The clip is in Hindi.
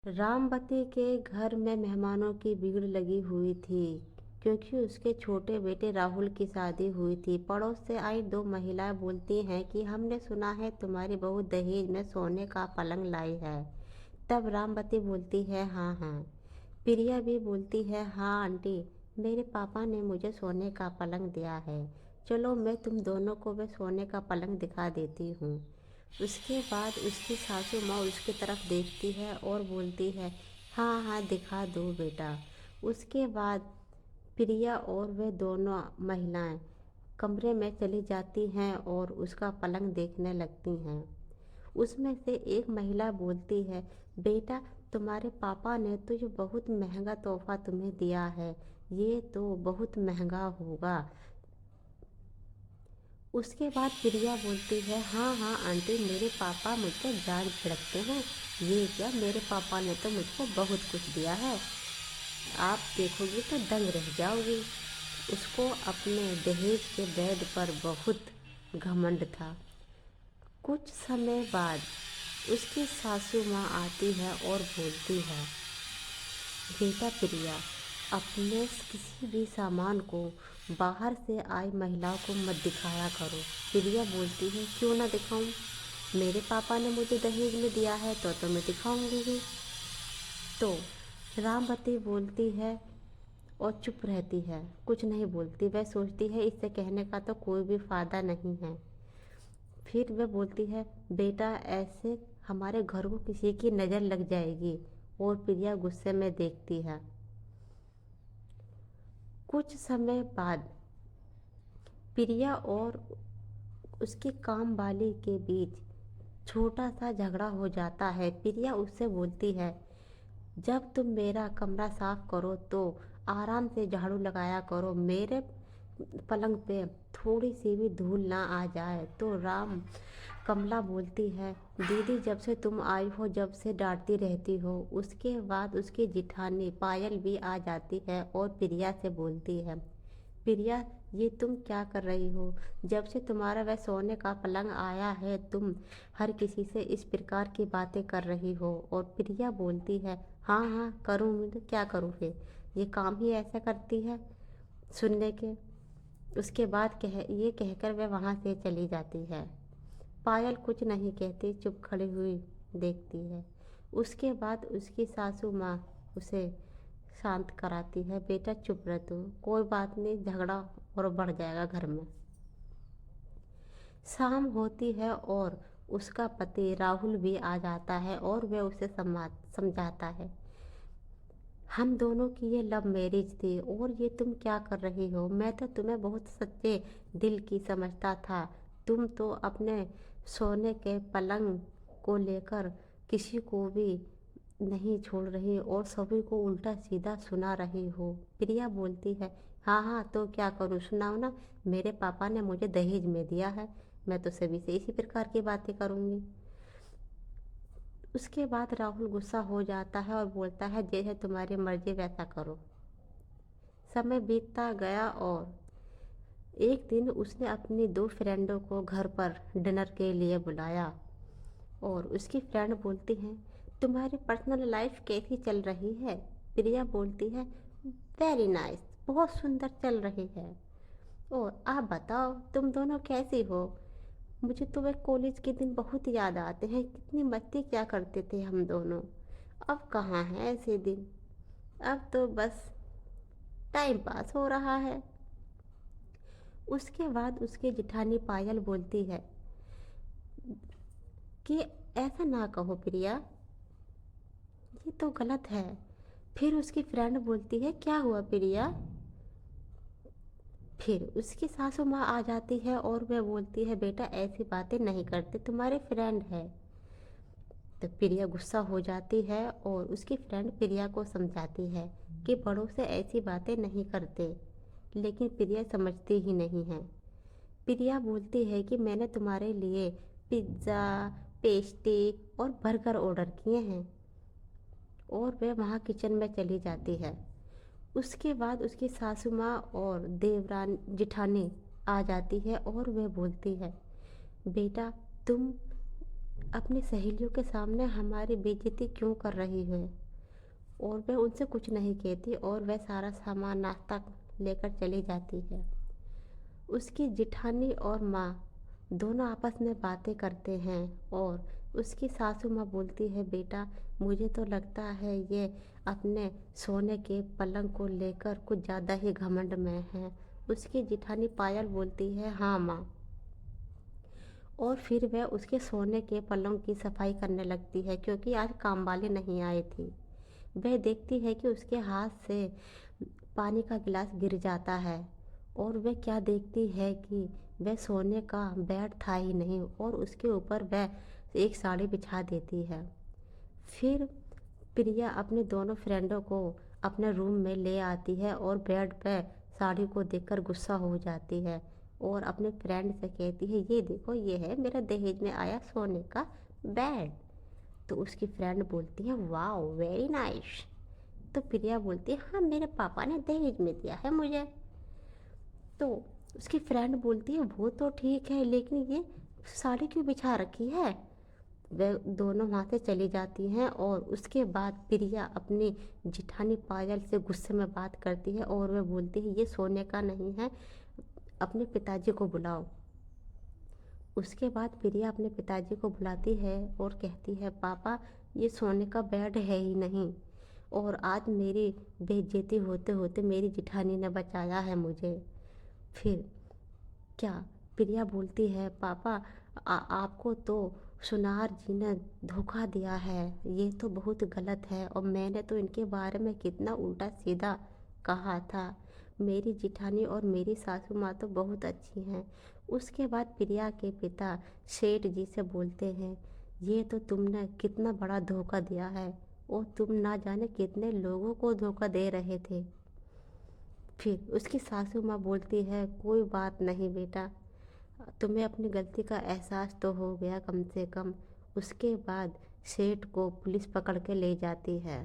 रामवती के घर में मेहमानों की भीड़ लगी हुई थी क्योंकि उसके छोटे बेटे राहुल की शादी हुई थी। पड़ोस से आई दो महिलाएं बोलती हैं कि हमने सुना है तुम्हारी बहू दहेज में सोने का पलंग लाई है। तब रामवती बोलती है हाँ हाँ। प्रिया भी बोलती है हाँ आंटी, मेरे पापा ने मुझे सोने का पलंग दिया है। चलो मैं तुम दोनों को वह सोने का पलंग दिखा देती हूँ। उसके बाद उसकी सासू माँ उसकी तरफ देखती है और बोलती है हाँ हाँ दिखा दो बेटा। उसके बाद प्रिया और वे दोनों महिलाएं कमरे में चली जाती हैं और उसका पलंग देखने लगती हैं। उसमें से एक महिला बोलती है बेटा, तुम्हारे पापा ने तो ये बहुत महंगा तोहफा तुम्हें दिया है, ये तो बहुत महंगा होगा। उसके बाद प्रिया बोलती है हाँ हाँ आंटी, मेरे पापा मुझ पर जान छिड़कते हैं। ये क्या, मेरे पापा ने तो मुझको बहुत कुछ दिया है, आप देखोगी तो दंग रह जाओगी। उसको अपने दहेज के बैग पर बहुत घमंड था। कुछ समय बाद उसकी सासू माँ आती है और बोलती है बेटा प्रिया, अपने किसी भी सामान को बाहर से आई महिलाओं को मत दिखाया करो। प्रिया बोलती है क्यों ना दिखाऊं, मेरे पापा ने मुझे दहेज में दिया है तो मैं दिखाऊंगी ही। तो रामवती बोलती है और चुप रहती है, कुछ नहीं बोलती। वह सोचती है इससे कहने का तो कोई भी फायदा नहीं है। फिर वह बोलती है बेटा, ऐसे हमारे घर को किसी की नज़र लग जाएगी। और प्रिया गुस्से में देखती है। कुछ समय बाद प्रिया और उसकी काम वाली के बीच छोटा सा झगड़ा हो जाता है। प्रिया उससे बोलती है जब तुम मेरा कमरा साफ करो तो आराम से झाड़ू लगाया करो, मेरे पलंग पे थोड़ी सी भी धूल ना आ जाए। तो राम कमला बोलती है दीदी, जब से तुम आई हो जब से डांटती रहती हो। उसके बाद उसकी जिठानी पायल भी आ जाती है और प्रिया से बोलती है प्रिया, ये तुम क्या कर रही हो, जब से तुम्हारा वह सोने का पलंग आया है तुम हर किसी से इस प्रकार की बातें कर रही हो। और प्रिया बोलती है हाँ हाँ करूँ, तो क्या करूँ, फिर ये काम ही ऐसा करती है सुनने के। उसके बाद ये कहकर वह वहाँ से चली जाती है। पायल कुछ नहीं कहती, चुप खड़ी हुई देखती है। उसके बाद उसकी सासू माँ उसे शांत कराती है बेटा चुप रह तू, कोई बात नहीं, झगड़ा और बढ़ जाएगा घर में। शाम होती है और उसका पति राहुल भी आ जाता है और वह उसे समझाता है हम दोनों की ये लव मैरिज थी और ये तुम क्या कर रही हो, मैं तो तुम्हें बहुत सच्चे दिल की समझता था। तुम तो अपने सोने के पलंग को लेकर किसी को भी नहीं छोड़ रही और सभी को उल्टा सीधा सुना रही हो। प्रिया बोलती है हाँ हाँ तो क्या करूँ, सुनाओ ना, मेरे पापा ने मुझे दहेज में दिया है, मैं तो सभी से इसी प्रकार की बातें करूँगी। उसके बाद राहुल गुस्सा हो जाता है और बोलता है जैसे तुम्हारी मर्जी वैसा करो। समय बीतता गया और एक दिन उसने अपनी दो फ्रेंडों को घर पर डिनर के लिए बुलाया। और उसकी फ्रेंड बोलती हैं तुम्हारी पर्सनल लाइफ कैसी चल रही है। प्रिया बोलती है वेरी नाइस, बहुत सुंदर चल रही है। और आप बताओ तुम दोनों कैसी हो, मुझे तो वे कॉलेज के दिन बहुत याद आते हैं, कितनी मस्ती क्या करते थे हम दोनों। अब कहाँ है ऐसे दिन, अब तो बस टाइम पास हो रहा है। उसके बाद उसकी जिठानी पायल बोलती है कि ऐसा ना कहो प्रिया, ये तो गलत है। फिर उसकी फ्रेंड बोलती है क्या हुआ प्रिया। फिर उसकी सासू माँ आ जाती है और वह बोलती है बेटा ऐसी बातें नहीं करते, तुम्हारे फ्रेंड है। तो प्रिया गुस्सा हो जाती है और उसकी फ्रेंड प्रिया को समझाती है कि बड़ों से ऐसी बातें नहीं करते, लेकिन प्रिया समझती ही नहीं है। प्रिया बोलती है कि मैंने तुम्हारे लिए पिज्ज़ा, पेस्ट्री और बर्गर ऑर्डर किए हैं। और वह वहाँ किचन में चली जाती है। उसके बाद उसकी सासू माँ और देवरान जिठानी आ जाती है और वह बोलती है बेटा तुम अपनी सहेलियों के सामने हमारी बेइज्जती क्यों कर रही है। और वह उनसे कुछ नहीं कहती और वह सारा सामान नाश्ता लेकर चली जाती है। उसकी जिठानी और माँ दोनों आपस में बातें करते हैं और उसकी सासू माँ बोलती है, बेटा मुझे तो लगता है ये अपने सोने के पलंग को लेकर कुछ ज़्यादा ही घमंड में है। उसकी जिठानी पायल बोलती है, हाँ माँ। और फिर वह उसके सोने के पलंग की सफाई करने लगती है क्योंकि आज काम वाली नहीं आई थी। वह देखती है कि उसके हाथ से पानी का गिलास गिर जाता है और वह क्या देखती है कि वह सोने का बेड था ही नहीं और उसके ऊपर वह एक साड़ी बिछा देती है। फिर प्रिया अपने दोनों फ्रेंडों को अपने रूम में ले आती है और बेड पर साड़ी को देखकर गुस्सा हो जाती है और अपने फ्रेंड से कहती है, ये देखो ये है मेरा दहेज में आया सोने का बेड। तो उसकी फ्रेंड बोलती है, वाओ वेरी नाइस। तो प्रिया बोलती है, हाँ मेरे पापा ने दहेज में दिया है मुझे। तो उसकी फ्रेंड बोलती है, वो तो ठीक है लेकिन ये साड़ी क्यों बिछा रखी है। वे दोनों वहाँ से चली जाती हैं और उसके बाद प्रिया अपनी जिठानी पायल से गुस्से में बात करती है और वह बोलती है, ये सोने का नहीं है, अपने पिताजी को बुलाओ। उसके बाद प्रिया अपने पिताजी को बुलाती है और कहती है, पापा ये सोने का बेड है ही नहीं और आज मेरी बेइज्जती होते होते मेरी जिठानी ने बचाया है मुझे। फिर क्या प्रिया बोलती है, पापा आपको तो सुनार जी ने धोखा दिया है, ये तो बहुत गलत है और मैंने तो इनके बारे में कितना उल्टा सीधा कहा था। मेरी जिठानी और मेरी सासू माँ तो बहुत अच्छी हैं। उसके बाद प्रिया के पिता सेठ जी से बोलते हैं, ये तो तुमने कितना बड़ा धोखा दिया है और तुम ना जाने कितने लोगों को धोखा दे रहे थे। फिर उसकी सासू माँ बोलती है, कोई बात नहीं बेटा, तुम्हें अपनी गलती का एहसास तो हो गया कम से कम। उसके बाद सेठ को पुलिस पकड़ के ले जाती है।